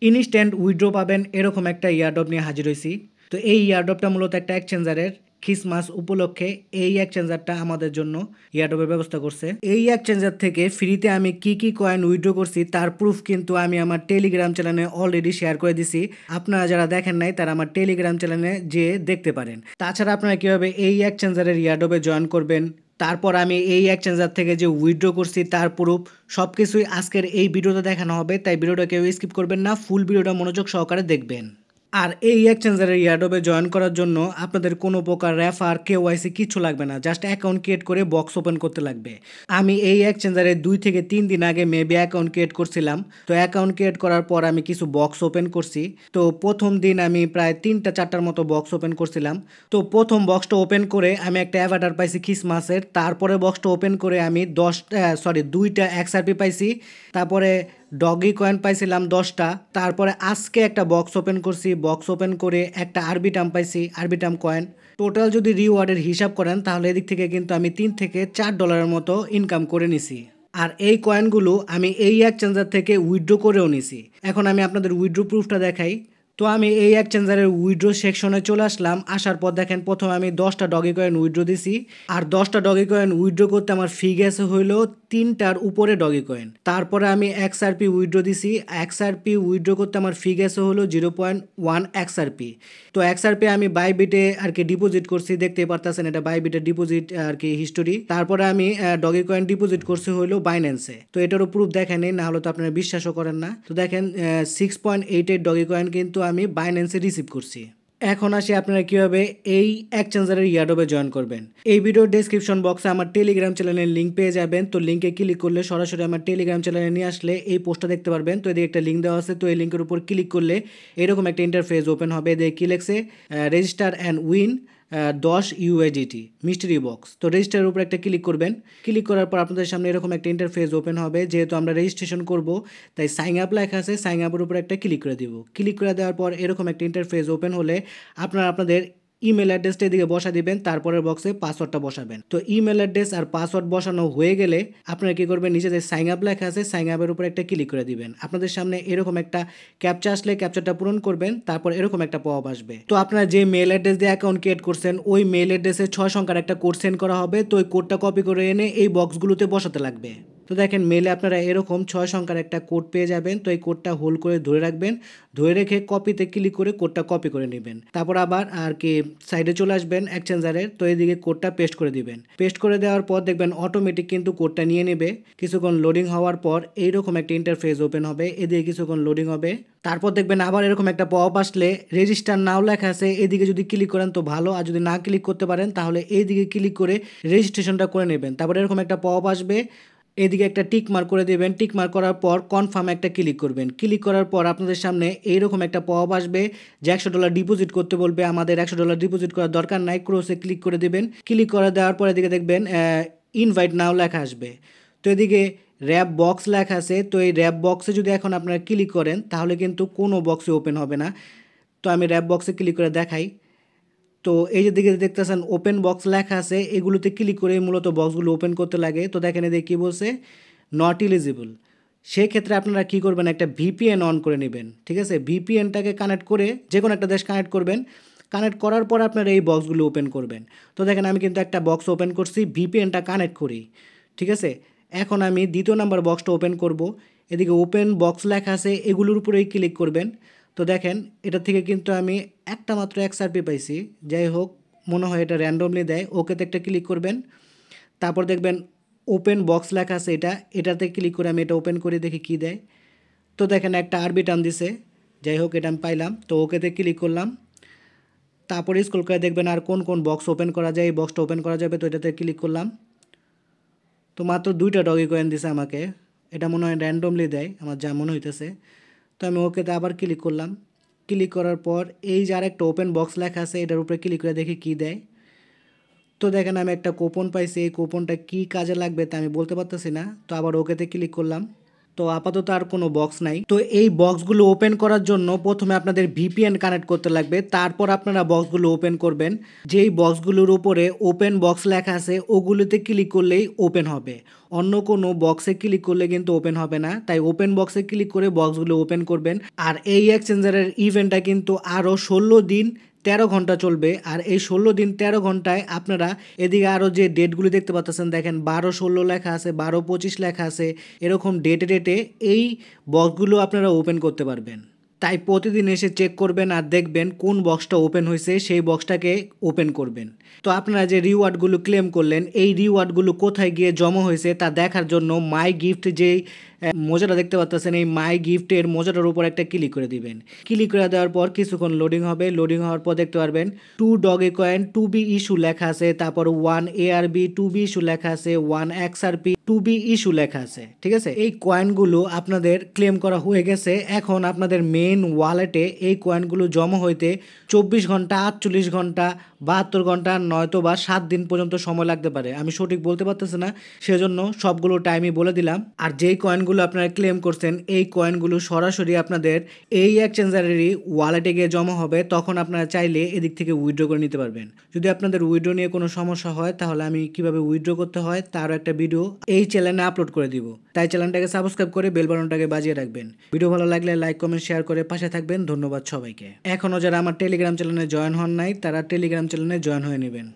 Instant withdraw পাবেন এরকম একটা ইয়ারড্রপ নিয়ে হাজির হয়েছি। তো এই ইয়ারড্রপটা মূলত একটা এক্সচেঞ্জারের খ্রিসমাস উপলক্ষে এই এক্সচেঞ্জারটা আমাদের জন্য ইয়ারড্রপের ব্যবস্থা করছে। এই এক্সচেঞ্জার থেকে ফ্রিতে আমি কি কি কয়েন উইথড্র করছি তার প্রুফ কিন্তু আমি আমার টেলিগ্রাম চ্যানেলে অলরেডি শেয়ার করে দিছি। আপনারা যারা দেখেন নাই তারা আমার টেলিগ্রাম চ্যানেলে যেয়ে দেখতে পারেন। তাছাড়া আপনারা কীভাবে এই এক্সচেঞ্জারের ইয়ারড্রপে জয়েন করবেন, তারপর আমি এই এক্সচেঞ্জার থেকে যে উইথড্র করছি তার প্রুফ সব কিছুই আজকের এই ভিডিওতে দেখানো হবে, তাই ভিডিওটা কেউ স্কিপ করবেন না, ফুল ভিডিওটা মনোযোগ সহকারে দেখবেন। আর এই এক্সচেঞ্জারের ইয়ারড্রপে জয়েন করার জন্য আপনাদের কোনো প্রকার রেফার কেওয়াইসি কিছু লাগবে না, জাস্ট অ্যাকাউন্ট ক্রিয়েট করে বক্স ওপেন করতে লাগবে। আমি এই এক্সচেঞ্জারে 2 থেকে 3 দিন আগে মেবি অ্যাকাউন্ট ক্রিয়েট করছিলাম। তো অ্যাকাউন্ট ক্রিয়েট করার পর আমি কিছু বক্স ওপেন করছি। তো প্রথম দিন আমি প্রায় 3টা 4টার মতো বক্স ওপেন করছিলাম। তো প্রথম বক্সটা ওপেন করে আমি একটা অ্যাভাটার পাইছি খ্রিসমাসের। তারপরে বক্সটা ওপেন করে আমি 2টা এক্সআরপি পাইছি। তারপরে ডগি কয়েন পাইছিলাম 10টা। তারপরে আজকে একটা বক্স ওপেন করছি, বক্স ওপেন করে একটা আরবিটাম পাইছি, আরবিটাম কয়েন। টোটাল যদি রিওয়ার্ডের হিসাব করেন তাহলে এদিক থেকে কিন্তু আমি $3 থেকে $4 মতো ইনকাম করে নিছি। আর এই কয়েনগুলো আমি এই এক্সচেঞ্জার থেকে উইথড্র করেও নিছি। এখন আমি আপনাদের উইথড্র প্রুফটা দেখাই। তো আমি এই এক্সচেঞ্জারের উইথড্র সেকশনে চলে আসলাম। আসার পর দেখেন প্রথমে আমি 10টা ডগি কয়েন উইথড্র দিছি। আর 10টা ডগি কয়েন উইথড্র করতে আমার ফি গেছে হইলো 3টার উপরে ডগি কয়েন। তারপরে আমি এক্সআরপি উইথড্র দিছি। এক্সআরপি উইথড্র করতে আমার ফি গেছে হলো 0.1 এক্সআরপি। তো এক্সআরপি আমি বাইবিটে আর কি ডিপোজিট করছি, দেখতে পারতেছেন এটা বাইবিটের ডিপোজিট আর কি হিস্টোরি। তারপরে আমি ডগি কয়েন ডিপোজিট করছি হইলো বাইন্যান্সে। তো এটারও প্রুফ দেখেনি, না হলে তো আপনারা বিশ্বাসও করেন না। তো দেখেন 6.88 ডগি কয়েন কিন্তু আমি বাইন্যান্সে রিসিভ করছি। এখন আসি আপনারা কীভাবে এই এক্সচেঞ্জারের ইয়ারড্রপে জয়েন করবেন। এই ভিডিওর ডেসক্রিপশন বক্সে আমার টেলিগ্রাম চ্যানেলের লিঙ্ক পেয়ে যাবেন। তো লিঙ্কে ক্লিক করলে সরাসরি আমার টেলিগ্রাম চ্যানেলে নিয়ে আসলে এই পোস্টটা দেখতে পারবেন। তো এদিকে একটা লিঙ্ক দেওয়া আছে, তো এই লিঙ্কের উপর ক্লিক করলে এরকম একটা ইন্টারফেস ওপেন হবে। এদিকে কি লেখছে, রেজিস্টার অ্যান্ড উইন 10 ইউএডিটি মিস্ট্রি বক্স। তো রেজিস্টারের উপর একটা ক্লিক করবেন। ক্লিক করার পর আপনাদের সামনে এরকম একটা ইন্টারফেস ওপেন হবে। যেহেতু আমরা রেজিস্ট্রেশন করব তাই সাইন আপ লেখা আছে, সাইন আপের উপর একটা ক্লিক করে দিব। ক্লিক করে দেওয়ার পর এরকম একটা ইন্টারফেস ওপেন হলে আপনারা আপনাদের ইমেল অ্যাড্রেসটা এদিকে বসা দিবেন, তারপরের বক্সে পাসওয়ার্ডটা বসাবেন। তো ইমেল অ্যাড্রেস আর পাসওয়ার্ড বসানো হয়ে গেলে আপনারা কী করবেন, নিচে যে সাইন আপ লেখা আছে সাইন আপের উপর একটা ক্লিক করে দিবেন। আপনাদের সামনে এরকম একটা ক্যাপচা আসলে ক্যাপচাটা পূরণ করবেন, তারপর এরকম একটা পপ আসবে। তো আপনারা যে মেল অ্যাড্রেস দিয়ে অ্যাকাউন্ট ক্রিয়েট করছেন ওই মেল অ্যাড্রেসে 6 সংখ্যার একটা কোড সেন্ড করা হবে। তো ওই কোডটা কপি করে এনে এই বক্সগুলোতে বসাতে লাগবে। তো দেখেন মেলে আপনারা এরকম 6 সংখ্যার একটা কোড পেয়ে যাবেন। তো এই কোডটা হোল্ড করে ধরে রাখবেন, ধরে রেখে কপিতে ক্লিক করে কোডটা কপি করে নেবেন। তারপর আবার আর কি সাইডে চলে আসবেন এক্সচেঞ্জারের। তো এইদিকে কোডটা পেস্ট করে দিবেন। পেস্ট করে দেওয়ার পর দেখবেন অটোমেটিক কিন্তু কোডটা নিয়ে নেবে। কিছুক্ষণ লোডিং হওয়ার পর এইরকম একটা ইন্টারফেস ওপেন হবে। এদিকে কিছুক্ষণ লোডিং হবে। তারপর দেখবেন আবার এরকম একটা পপ আসলে রেজিস্টার নাও লেখা আছে, এদিকে যদি ক্লিক করেন তো ভালো, আর যদি না ক্লিক করতে পারেন তাহলে এইদিকে ক্লিক করে রেজিস্ট্রেশনটা করে নেবেন। তারপর এরকম একটা পপ আসবে, এদিকে একটা টিক মার্ক করে দেবেন। টিক মার্ক করার পর কনফার্ম একটা ক্লিক করবেন। ক্লিক করার পর আপনাদের সামনে এইরকম একটা পপ আসবে যে $100 ডিপোজিট করতে বলবে। আমাদের $100 ডিপোজিট করার দরকার নাই, ক্রোসে ক্লিক করে দেবেন। ক্লিক করে দেওয়ার পর এদিকে দেখবেন ইনভাইট নাও লেখা আসবে। তো এদিকে র্যাপ বক্স লেখা আছে। তো এই র্যাপ বক্সে যদি এখন আপনারা ক্লিক করেন তাহলে কিন্তু কোনো বক্সে ওপেন হবে না। তো আমি র্যাপ বক্সে ক্লিক করে দেখাই। তো এই যে দিকে দেখতেছেন ওপেন বক্স লেখা আছে, এগুলোতে ক্লিক করে মূলত বক্সগুলো ওপেন করতে লাগে। তো দেখেন এদিকে কী বলছে, নট এলিজিবল। সেক্ষেত্রে আপনারা কী করবেন, একটা ভিপিএন অন করে নেবেন। ঠিক আছে, ভিপিএনটাকে কানেক্ট করে যে কোনো একটা দেশ কানেক্ট করবেন। কানেক্ট করার পর আপনারা এই বক্সগুলো ওপেন করবেন। তো দেখেন আমি কিন্তু একটা বক্স ওপেন করছি, ভিপিএনটা কানেক্ট করি। ঠিক আছে, এখন আমি দ্বিতীয় নাম্বার বক্সটা ওপেন করব। এদিকে ওপেন বক্স লেখা আছে, এগুলোর উপরেই ক্লিক করবেন। তো দেখেন এটা থেকে কিন্তু আমি একটা মাত্র এক্সআরপি পাইছি। যাই হোক, মনে হয় এটা র্যান্ডমলি দেয়। ওকেতে একটা ক্লিক করবেন। তারপর দেখবেন ওপেন বক্স লেখা আছে, এটাতে ক্লিক করে আমি এটা ওপেন করে দেখি কী দেয়। তো দেখেন একটা আরবিটাম দিছে। যাই হোক, এটা আমি পাইলাম। তো ওকেতে ক্লিক করলাম। তারপরে স্ক্রল করে দেখবেন আর কোন কোন বক্স ওপেন করা যায়, এই বক্সটা ওপেন করা যাবে। তো এটাতে ক্লিক করলাম। তো মাত্র 2টা ডগি কয়েন দিছে আমাকে। এটা মনে হয় র্যান্ডমলি দেয়, আমার যা মনে হইতেছে। তো আমি ওকেতে আবার ক্লিক করলাম। ক্লিক করার পর এই যে আরেকটা ওপেন বক্স লেখা আছে, এটার উপরে ক্লিক করে দেখি কী দেয়। তো দেখেন আমি একটা কুপন পাইছি। এই কুপনটা কী কাজে লাগবে তা আমি বলতে পারতেছি না। তো আবার ওকেতে ক্লিক করলাম। তো আপাতত আর কোনো বক্স নাই। তো এই বক্সগুলো ওপেন করার জন্য প্রথমে আপনাদের ভিপিএন কানেক্ট করতে লাগবে, তারপর আপনারা বক্সগুলো ওপেন করবেন। যেই বক্সগুলোর উপরে ওপেন বক্স লেখা আছে ওগুলোতে ক্লিক করলেই ওপেন হবে, অন্য কোনো বক্সে ক্লিক করলে কিন্তু ওপেন হবে না। তাই ওপেন বক্সে ক্লিক করে বক্সগুলো ওপেন করবেন। আর এই এক্সচেঞ্জারের ইভেন্টটা কিন্তু আরও 16 দিন 13 ঘন্টা চলবে। আর এই 16 দিন 13 ঘন্টায় আপনারা এদিকে আরও যে ডেটগুলো দেখতে পাচ্ছেন, দেখেন 12/16 লেখা আছে, 12/25 লেখা আছে, এরকম ডেটে ডেটে এই বক্সগুলো আপনারা ওপেন করতে পারবেন। তাই প্রতিদিন এসে চেক করবেন আর দেখবেন কোন বক্সটা ওপেন হয়েছে, সেই বক্সটাকে ওপেন করবেন। তো আপনারা যে রিওয়ার্ডগুলো ক্লেম করলেন, এই রিওয়ার্ডগুলো কোথায় গিয়ে জমা হয়েছে তা দেখার জন্য মাই গিফট যেই মোজাটা দেখতে পাচ্ছেন, এই মাই গিফটের মোজাটার উপর একটা ক্লিক করে দিবেন। ক্লিক করে দেওয়ার পর কিছুক্ষণ লোডিং হবে। লোডিং হওয়ার পর দেখতে পারবেন 2 ডগে কয়েন 2B ইস্যু লেখা আছে, তারপর 1 ARB 2B ইস্যু লেখা আছে, 1 XRP 2B ইস্যু লেখা আছে। ঠিক আছে, এই কয়েনগুলো আপনাদের ক্লেম করা হয়ে গেছে। এখন আপনাদের মেইন ওয়ালেটে এই কয়েনগুলো জমা হইতে 24 ঘন্টা, 48 ঘন্টা, 72 ঘন্টা, নয়তো বা 7 দিন পর্যন্ত সময় লাগতে পারে। আমি সঠিক বলতে পারতেছি না, সেজন্য সবগুলো টাইমই বলে দিলাম। আর যেই কয়েনগুলো আপনারা ক্লেম করছেন, এই কয়েনগুলো সরাসরি আপনাদের এই এক্সচেঞ্জারেরই ওয়ালেটে গিয়ে জমা হবে। তখন আপনারা চাইলে এদিক থেকে উইথড্র করে নিতে পারবেন। যদি আপনাদের উইথড্র নিয়ে কোনো সমস্যা হয়, তাহলে আমি কিভাবে উইথড্র করতে হয় তারও একটা ভিডিও এই চ্যানেলে আপলোড করে দিব। তাই চ্যানেলটাকে সাবস্ক্রাইব করে বেল বাটনটাকে বাজিয়ে রাখবেন। ভিডিও ভালো লাগলে লাইক কমেন্ট শেয়ার করে পাশে থাকবেন। ধন্যবাদ সবাইকে। এখনও যারা আমার টেলিগ্রাম চ্যানেলে জয়েন হন নাই, তারা টেলিগ্রাম চ্যানেলে জয়েন হয়ে নেবেন।